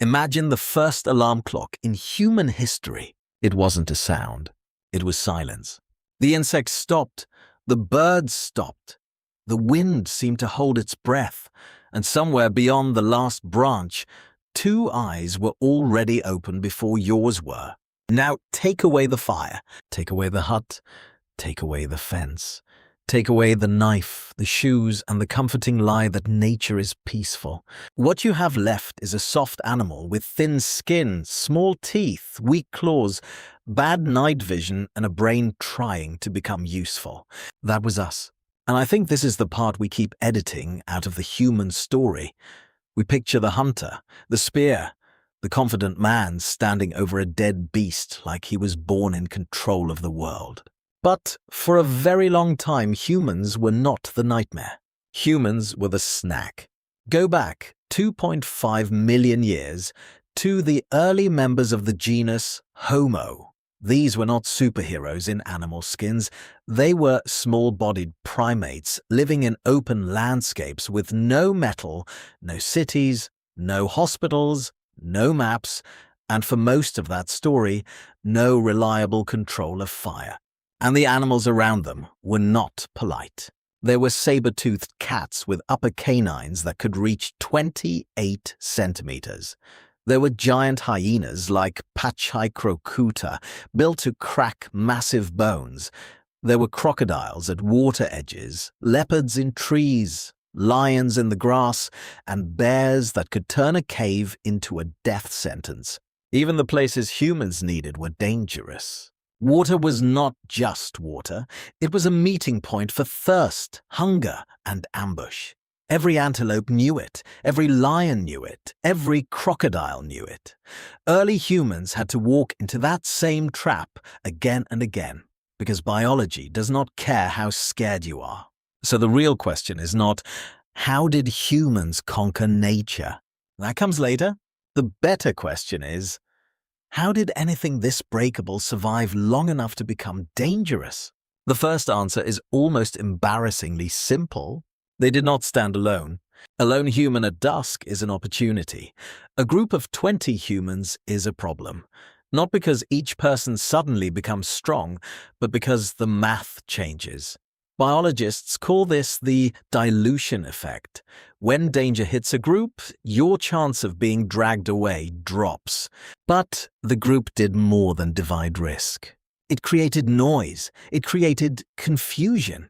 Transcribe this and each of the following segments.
Imagine the first alarm clock in human history. It wasn't a sound. It was silence. The insects stopped. The birds stopped. The wind seemed to hold its breath, and somewhere beyond the last branch, two eyes were already open before yours were. Now take away the fire, take away the hut, take away the fence, take away the knife, the shoes, and the comforting lie that nature is peaceful. What you have left is a soft animal with thin skin, small teeth, weak claws, bad night vision, and a brain trying to become useful. That was us. And I think this is the part we keep editing out of the human story. We picture the hunter, the spear, the confident man standing over a dead beast like he was born in control of the world. But for a very long time, humans were not the nightmare. Humans were the snack. Go back 2.5 million years to the early members of the genus Homo. These were not superheroes in animal skins. They were small-bodied primates living in open landscapes with no metal, no cities, no hospitals, no maps, and for most of that story, no reliable control of fire. And the animals around them were not polite. There were saber-toothed cats with upper canines that could reach 28 centimeters. There were giant hyenas like Pachhycrocuta, built to crack massive bones. There were crocodiles at water edges, leopards in trees, lions in the grass, and bears that could turn a cave into a death sentence. Even the places humans needed were dangerous. Water was not just water. It was a meeting point for thirst, hunger, and ambush. Every antelope knew it, every lion knew it, every crocodile knew it. Early humans had to walk into that same trap again and again, because biology does not care how scared you are. So the real question is not, how did humans conquer nature? That comes later. The better question is, how did anything this breakable survive long enough to become dangerous? The first answer is almost embarrassingly simple. They did not stand alone. A lone human at dusk is an opportunity. A group of 20 humans is a problem. Not because each person suddenly becomes strong, but because the math changes. Biologists call this the dilution effect. When danger hits a group, your chance of being dragged away drops. But the group did more than divide risk. It created noise. It created confusion.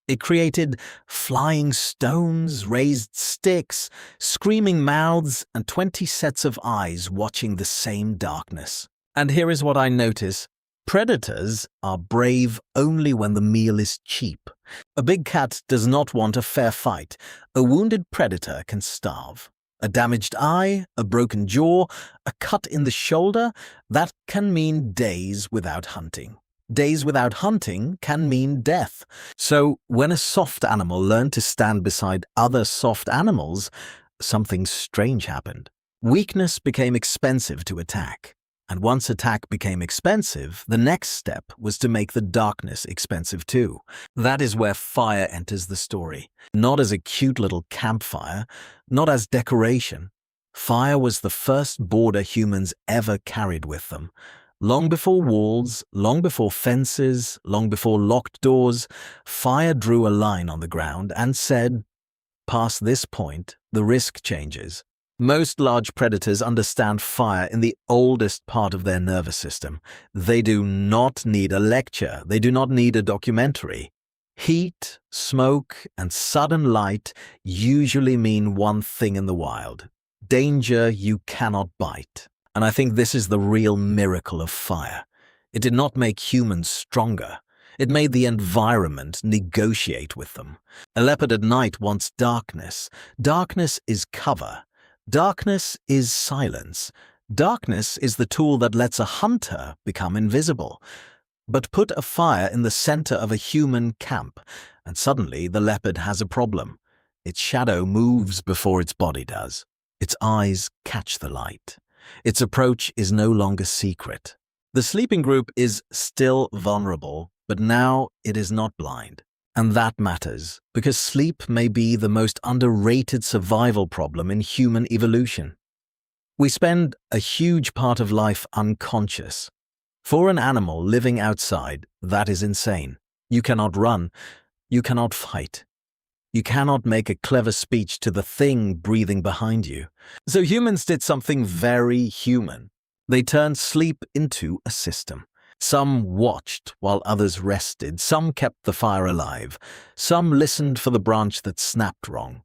It created flying stones, raised sticks, screaming mouths, and 20 sets of eyes watching the same darkness. And here is what I notice. Predators are brave only when the meal is cheap. A big cat does not want a fair fight. A wounded predator can starve. A damaged eye, a broken jaw, a cut in the shoulder, that can mean days without hunting. Days without hunting can mean death. So when a soft animal learned to stand beside other soft animals, something strange happened. Weakness became expensive to attack. And once attack became expensive, the next step was to make the darkness expensive too. That is where fire enters the story. Not as a cute little campfire, not as decoration. Fire was the first border humans ever carried with them. Long before walls, long before fences, long before locked doors, fire drew a line on the ground and said, "Past this point, the risk changes." Most large predators understand fire in the oldest part of their nervous system. They do not need a lecture. They do not need a documentary. Heat, smoke, and sudden light usually mean one thing in the wild: danger you cannot bite. And I think this is the real miracle of fire. It did not make humans stronger. It made the environment negotiate with them. A leopard at night wants darkness. Darkness is cover. Darkness is silence. Darkness is the tool that lets a hunter become invisible. But put a fire in the center of a human camp, and suddenly the leopard has a problem. Its shadow moves before its body does. Its eyes catch the light. Its approach is no longer secret. The sleeping group is still vulnerable, but now it is not blind. And that matters, because sleep may be the most underrated survival problem in human evolution. We spend a huge part of life unconscious. For an animal living outside, that is insane. You cannot run. You cannot fight. You cannot make a clever speech to the thing breathing behind you. So humans did something very human. They turned sleep into a system. Some watched while others rested. Some kept the fire alive. Some listened for the branch that snapped wrong.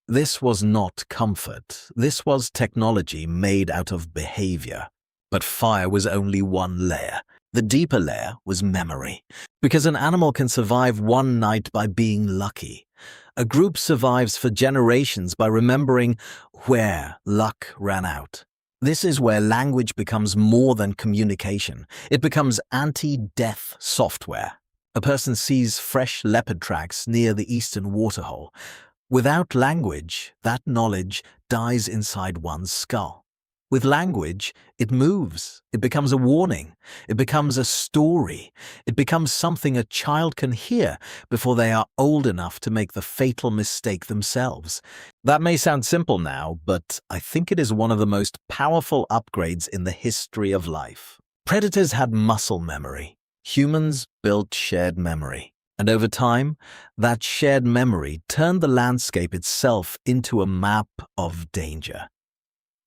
This was not comfort. This was technology made out of behavior. But fire was only one layer. The deeper layer was memory. Because an animal can survive one night by being lucky. A group survives for generations by remembering where luck ran out. This is where language becomes more than communication. It becomes anti-death software. A person sees fresh leopard tracks near the eastern waterhole. Without language, that knowledge dies inside one's skull. With language, it moves. It becomes a warning. It becomes a story. It becomes something a child can hear before they are old enough to make the fatal mistake themselves. That may sound simple now, but I think it is one of the most powerful upgrades in the history of life. Predators had muscle memory. Humans built shared memory. And over time, that shared memory turned the landscape itself into a map of danger.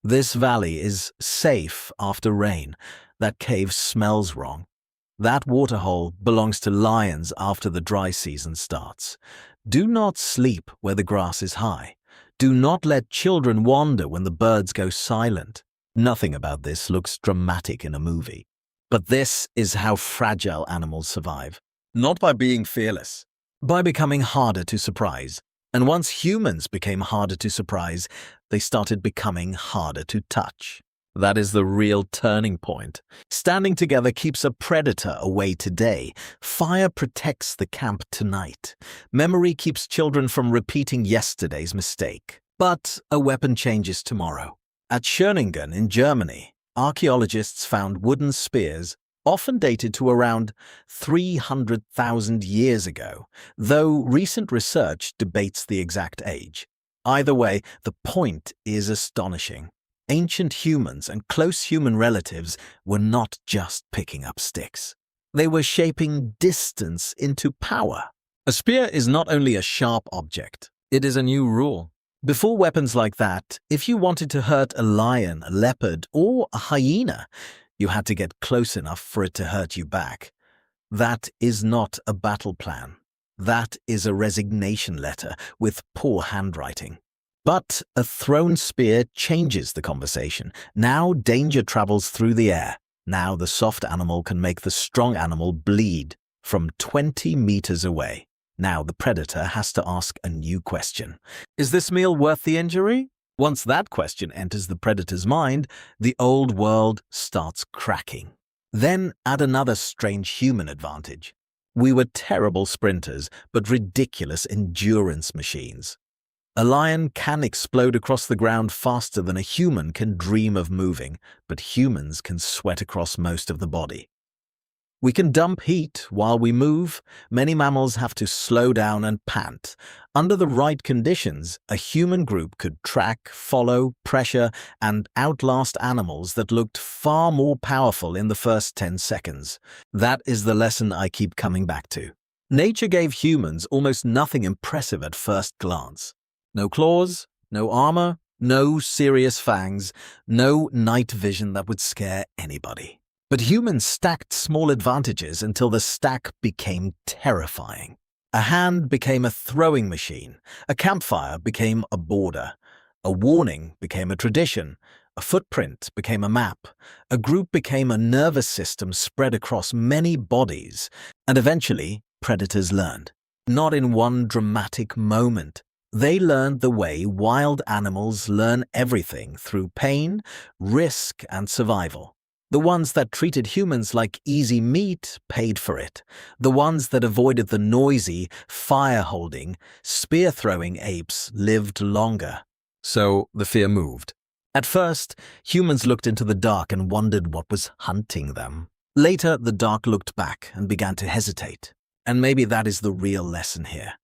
This valley is safe after rain. That cave smells wrong. That waterhole belongs to lions after the dry season starts. Do not sleep where the grass is high. Do not let children wander when the birds go silent. Nothing about this looks dramatic in a movie. But this is how fragile animals survive. Not by being fearless, by becoming harder to surprise. And once humans became harder to surprise, they started becoming harder to touch. That is the real turning point. Standing together keeps a predator away today. Fire protects the camp tonight. Memory keeps children from repeating yesterday's mistake. But a weapon changes tomorrow. At Schöningen in Germany, archaeologists found wooden spears often dated to around 300,000 years ago, though recent research debates the exact age. Either way, the point is astonishing. Ancient humans and close human relatives were not just picking up sticks. They were shaping distance into power. A spear is not only a sharp object, it is a new rule. Before weapons like that, if you wanted to hurt a lion, a leopard, or a hyena, you had to get close enough for it to hurt you back. That is not a battle plan. That is a resignation letter with poor handwriting. But a thrown spear changes the conversation. Now danger travels through the air. Now the soft animal can make the strong animal bleed from 20 meters away. Now the predator has to ask a new question. Is this meal worth the injury? Once that question enters the predator's mind, the old world starts cracking. Then add another strange human advantage. We were terrible sprinters, but ridiculous endurance machines. A lion can explode across the ground faster than a human can dream of moving, but humans can sweat across most of the body. We can dump heat while we move. Many mammals have to slow down and pant. Under the right conditions, a human group could track, follow, pressure, and outlast animals that looked far more powerful in the first 10 seconds. That is the lesson I keep coming back to. Nature gave humans almost nothing impressive at first glance. No claws, no armor, no serious fangs, no night vision that would scare anybody. But humans stacked small advantages until the stack became terrifying. A hand became a throwing machine, a campfire became a border, a warning became a tradition, a footprint became a map, a group became a nervous system spread across many bodies, and eventually predators learned. Not in one dramatic moment. They learned the way wild animals learn everything through pain, risk, and survival. The ones that treated humans like easy meat paid for it. The ones that avoided the noisy, fire-holding, spear-throwing apes lived longer. So the fear moved. At first, humans looked into the dark and wondered what was hunting them. Later, the dark looked back and began to hesitate. And maybe that is the real lesson here.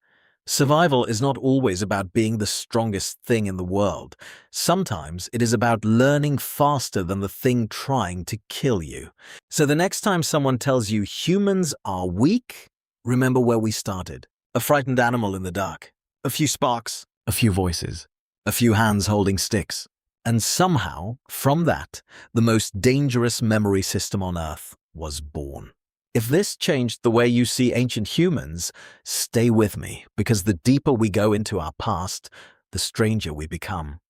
Survival is not always about being the strongest thing in the world. Sometimes it is about learning faster than the thing trying to kill you. So the next time someone tells you humans are weak, remember where we started. A frightened animal in the dark. A few sparks. A few voices. A few hands holding sticks. And somehow, from that, the most dangerous memory system on Earth was born. If this changed the way you see ancient humans, stay with me, because the deeper we go into our past, the stranger we become.